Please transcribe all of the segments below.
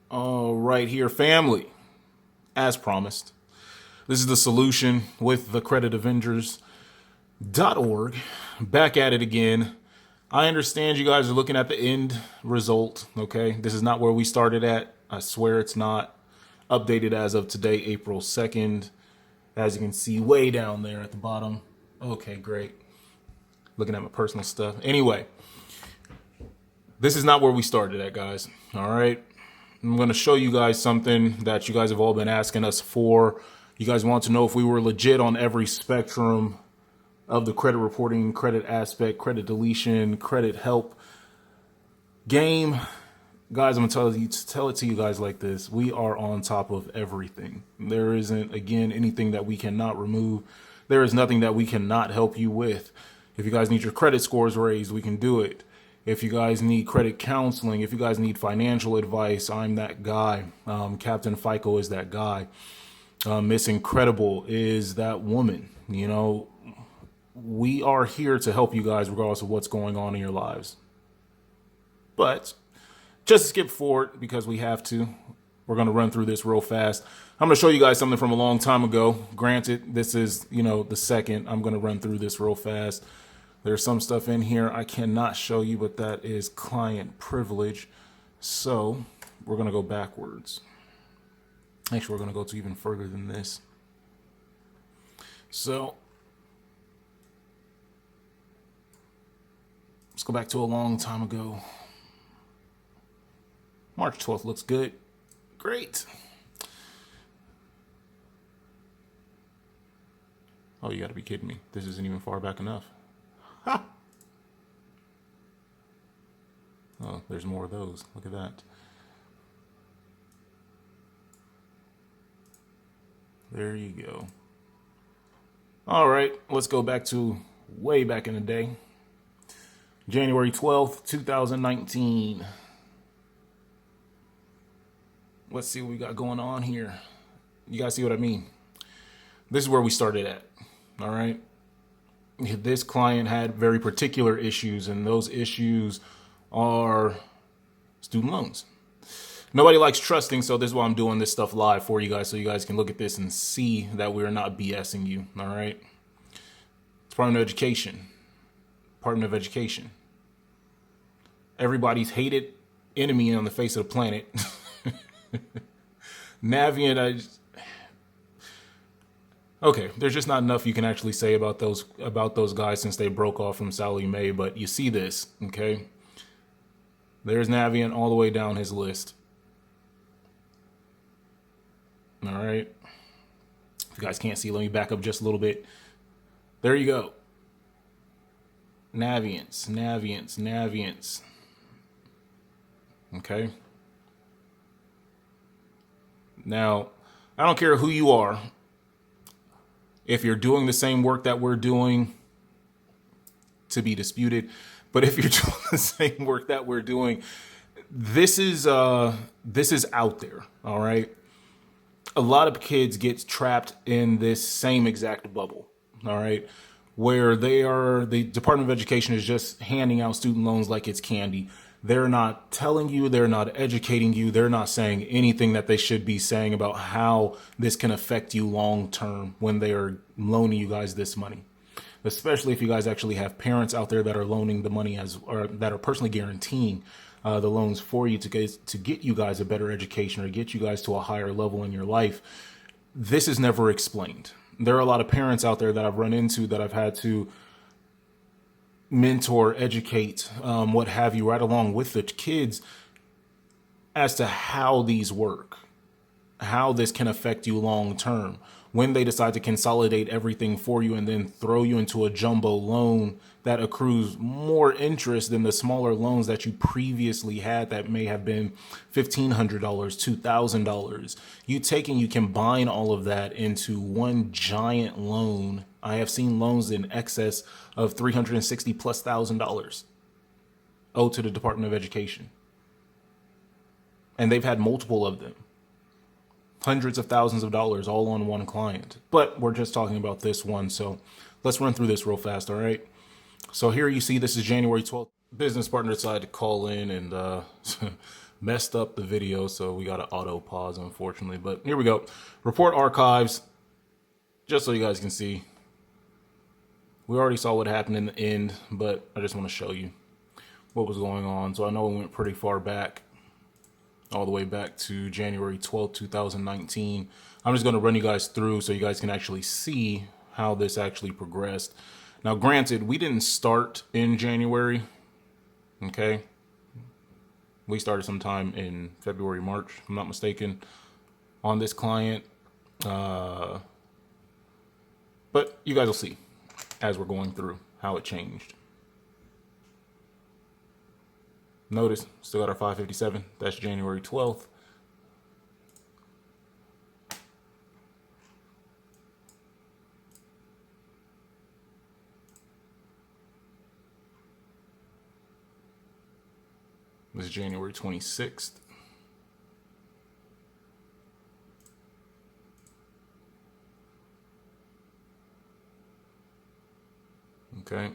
All right, here, family. As promised, this is the solution with the Avengers.org. Back at it again. I understand you guys are looking at the end result, okay? This is not where we started at. I swear it's not. Updated as of today, April 2nd. As you can see way down there at the bottom. Okay, great. Looking at my personal stuff. Anyway, this is not where we started at, guys. All right? I'm going to show you guys something that you guys have all been asking us for. You guys want to know if we were legit on every spectrum of the credit reporting, credit aspect, credit deletion, credit help game. Guys, I'm going to tell it to you guys like this. We are on top of everything. There isn't, again, anything that we cannot remove. There is nothing that we cannot help you with. If you guys need your credit scores raised, we can do it. If you guys need credit counseling, if you guys need financial advice, I'm that guy. Captain FICO is that guy. Miss Incredible is that woman. You know, we are here to help you guys regardless of what's going on in your lives. But just skip forward because we have to. We're going to run through this real fast. I'm going to show you guys something from a long time ago. Granted, this is, the second. I'm going to run through this real fast. There's some stuff in here I cannot show you, but that is client privilege. So we're going to go backwards. Actually, we're going to go to even further than this. So let's go back to a long time ago. March 12th looks good. Great. Oh, you got to be kidding me. This isn't even far back enough. Ha! Oh, there's more of those. Look at that. There you go. All right, let's go back to way back in the day. January 12th, 2019. Let's see what we got going on here. You guys see what I mean? This is where we started at. All right. This client had very particular issues, and those issues are student loans. Nobody likes trusting, so this is why I'm doing this stuff live for you guys, so you guys can look at this and see that we're not BSing you. All right. Department of Education. Department of Education. Everybody's hated enemy on the face of the planet. Navient, okay, there's just not enough you can actually say about those guys since they broke off from Sally Mae, but you see this, okay? There's Navient all the way down his list. All right. If you guys can't see, let me back up just a little bit. There you go. Navients. Okay. Now, I don't care who you are. If you're doing the same work that we're doing, to be disputed, but if you're doing the same work that we're doing, this is out there, all right? A lot of kids get trapped in this same exact bubble, all right? Where the Department of Education is just handing out student loans like it's candy. They're not telling you, they're not educating you, they're not saying anything that they should be saying about how this can affect you long term when they are loaning you guys this money. Especially if you guys actually have parents out there that are loaning the money or that are personally guaranteeing the loans for you to get you guys a better education or get you guys to a higher level in your life. This is never explained. There are a lot of parents out there that I've run into that I've had to mentor, educate, what have you, right along with the kids as to how these work, how this can affect you long term when they decide to consolidate everything for you and then throw you into a jumbo loan that accrues more interest than the smaller loans that you previously had that may have been $1,500, $2,000. You combine all of that into one giant loan. I have seen loans in excess of $360,000+ owed to the Department of Education. And they've had multiple of them. Hundreds of thousands of dollars all on one client. But we're just talking about this one, so let's run through this real fast, all right? So here you see this is January 12th. Business partner decided to call in and messed up the video, so we got to auto pause, unfortunately. But here we go. Report archives, just so you guys can see. We already saw what happened in the end, but I just want to show you what was going on. So I know we went pretty far back, all the way back to January 12th, 2019. I'm just going to run you guys through so you guys can actually see how this actually progressed. Now, granted, we didn't start in January, okay? We started sometime in February, March, if I'm not mistaken, on this client. But you guys will see as we're going through how it changed. Notice, still got our 557. That's January 12th. This is January 26th. Okay.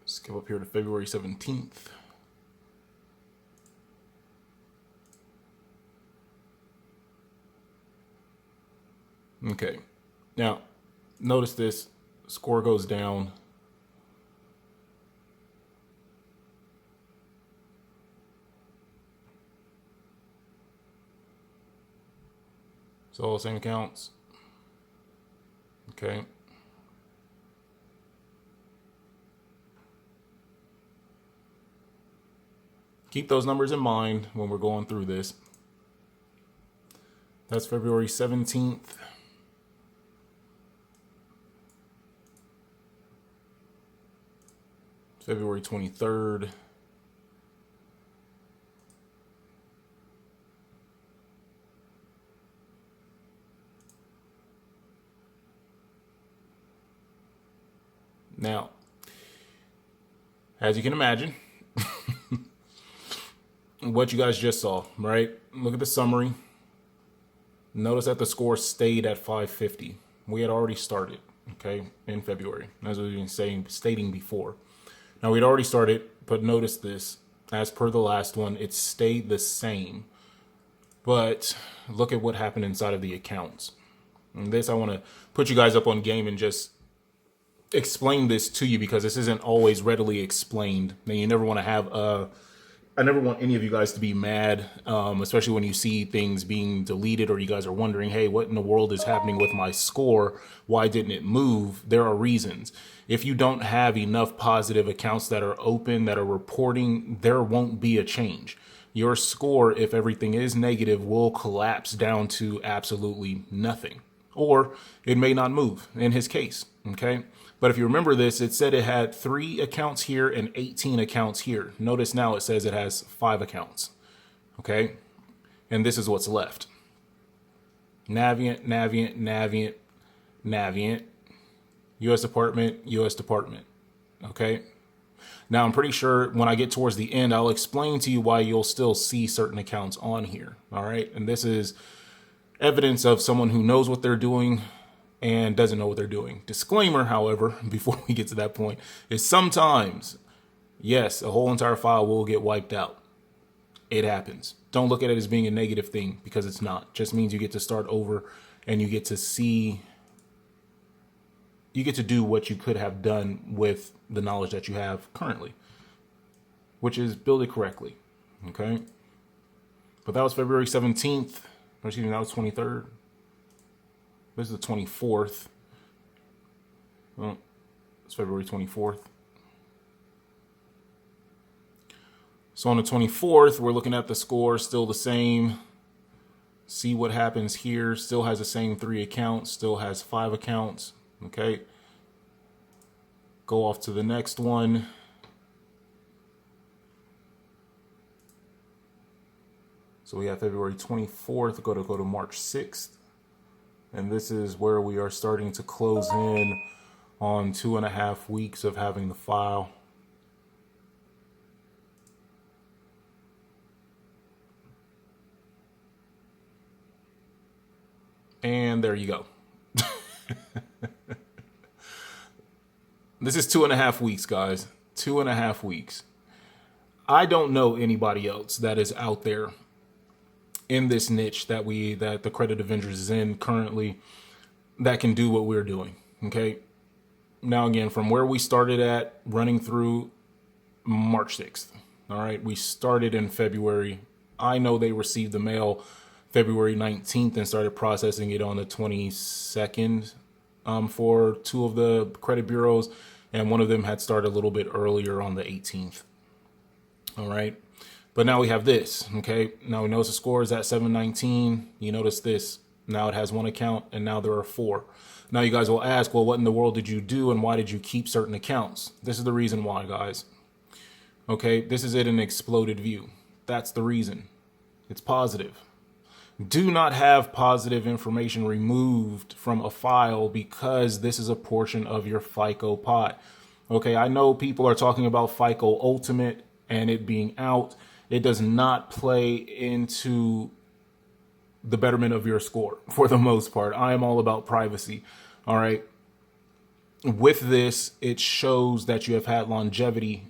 Skip up here to February 17th. Okay. Now, notice this score goes down. So all the same accounts. Okay. Keep those numbers in mind when we're going through this. That's February 17th. February 23rd. Now, as you can imagine, what you guys just saw, right? Look at the summary. Notice that the score stayed at 550. We had already started, okay, in February, as we've been stating before. Now, we'd already started, but notice this. As per the last one, it stayed the same. But look at what happened inside of the accounts. And this, I want to put you guys up on game and just explain this to you, because this isn't always readily explained. And you never want to have I never want any of you guys to be mad, especially when you see things being deleted or you guys are wondering, hey, what in the world is happening with my score? Why didn't it move? There are reasons. If you don't have enough positive accounts that are open, that are reporting, there won't be a change. Your score, if everything is negative, will collapse down to absolutely nothing. Or it may not move in his case, okay? But if you remember this, it said it had 3 accounts here and 18 accounts here. Notice now it says it has 5 accounts, okay? And this is what's left. Navient, Navient, Navient, Navient, U.S. Department, U.S. Department, okay? Now, I'm pretty sure when I get towards the end, I'll explain to you why you'll still see certain accounts on here, all right? And this is evidence of someone who knows what they're doing and doesn't know what they're doing. Disclaimer, however, before we get to that point, is sometimes, yes, a whole entire file will get wiped out. It happens. Don't look at it as being a negative thing, because it's not. It just means you get to start over and you get to see, you get to do what you could have done with the knowledge that you have currently, which is build it correctly, okay? But that was February 17th. Or excuse me, that was 23rd. This is the 24th. Well, it's February 24th. So on the 24th, we're looking at the score, still the same. See what happens here. Still has the same 3 accounts, still has 5 accounts. Okay. Go off to the next one. So we have February 24th, go to March 6th. And this is where we are starting to close in on 2.5 weeks of having the file. And And there you go. This is 2.5 weeks, guys. 2.5 weeks. I don't know anybody else that is out there in this niche that the Credit Avengers is in currently that can do what we're doing. Okay. Now, again, from where we started at, running through March 6th. All right. We started in February. I know they received the mail February 19th and started processing it on the 22nd for two of the credit bureaus. And one of them had started a little bit earlier on the 18th. All right. But now we have this. Okay. Now we notice the score is at 719. You notice this. Now it has one account and now there are four. Now you guys will ask, well, what in the world did you do and why did you keep certain accounts? This is the reason why, guys. Okay. This is it in an exploded view. That's the reason. It's positive. Do not have positive information removed from a file because this is a portion of your FICO pot. Okay, I know people are talking about FICO Ultimate and it being out. It does not play into the betterment of your score for the most part. I am all about privacy. All right. With this, it shows that you have had longevity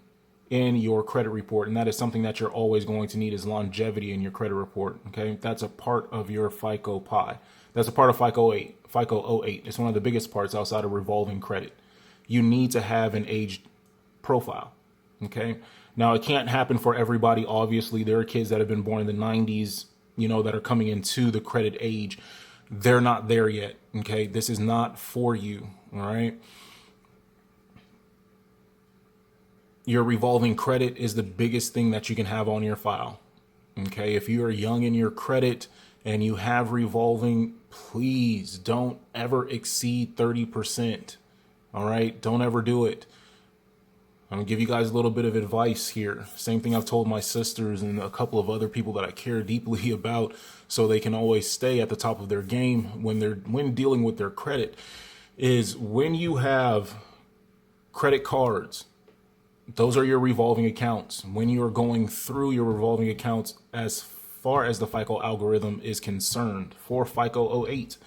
in your credit report, and that is something that you're always going to need is longevity in your credit report. Okay, that's a part of your FICO pie. That's a part of FICO 08. It's one of the biggest parts outside of revolving credit. You need to have an aged profile. Okay, now it can't happen for everybody. Obviously, there are kids that have been born in the 90s, that are coming into the credit age. They're not there yet. Okay, this is not for you. All right. Your revolving credit is the biggest thing that you can have on your file. Okay, if you are young in your credit and you have revolving, please don't ever exceed 30%. All right, don't ever do it. I'm gonna give you guys a little bit of advice here. Same thing I've told my sisters and a couple of other people that I care deeply about so they can always stay at the top of their game when dealing with their credit is when you have credit cards. Those are your revolving accounts. When you are going through your revolving accounts, as far as the FICO algorithm is concerned, for FICO 08,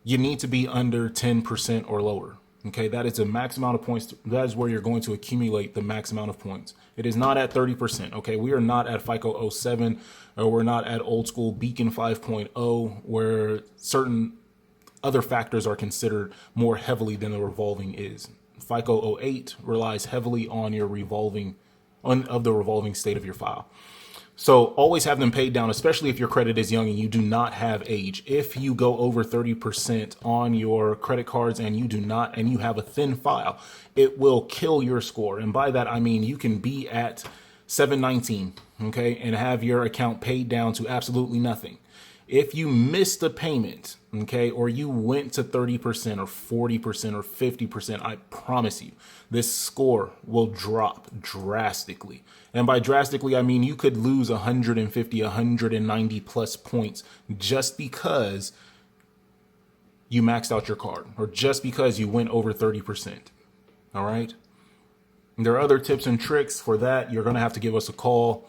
you need to be under 10% or lower. Okay, that is the max amount of points. That is where you're going to accumulate the max amount of points. It is not at 30%. Okay, we are not at FICO 07, or we're not at old school Beacon 5.0, where certain other factors are considered more heavily than the revolving is. FICO 08 relies heavily on your revolving state of your file. So always have them paid down, especially if your credit is young and you do not have age. If you go over 30% on your credit cards and you have a thin file, it will kill your score. And by that, I mean you can be at 719, okay, and have your account paid down to absolutely nothing. If you missed a payment, okay, or you went to 30% or 40% or 50%, I promise you, this score will drop drastically. And by drastically, I mean you could lose 150, 190 plus points just because you maxed out your card or just because you went over 30%. All right. And there are other tips and tricks for that. You're going to have to give us a call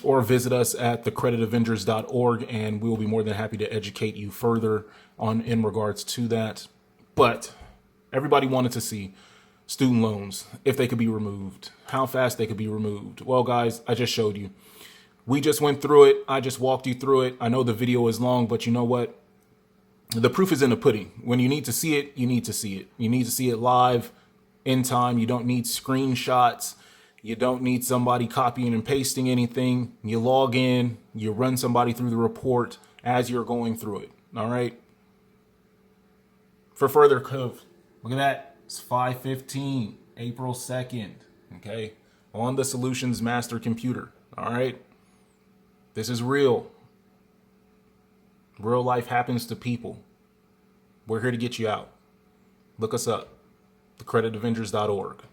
or visit us at thecreditavengers.org, and we will be more than happy to educate you further in regards to that. But everybody wanted to see student loans, if they could be removed, how fast they could be removed. Well, guys, I just showed you. We just went through it. I just walked you through it. I know the video is long, but you know what? The proof is in the pudding. When you need to see it, you need to see it. You need to see it live in time. You don't need screenshots. You don't need somebody copying and pasting anything. You log in, you run somebody through the report as you're going through it. All right. For further proof, look at that. It's 5/15, April 2nd. Okay. On the Solutions Master computer. All right. This is real. Real life happens to people. We're here to get you out. Look us up. thecreditavengers.org.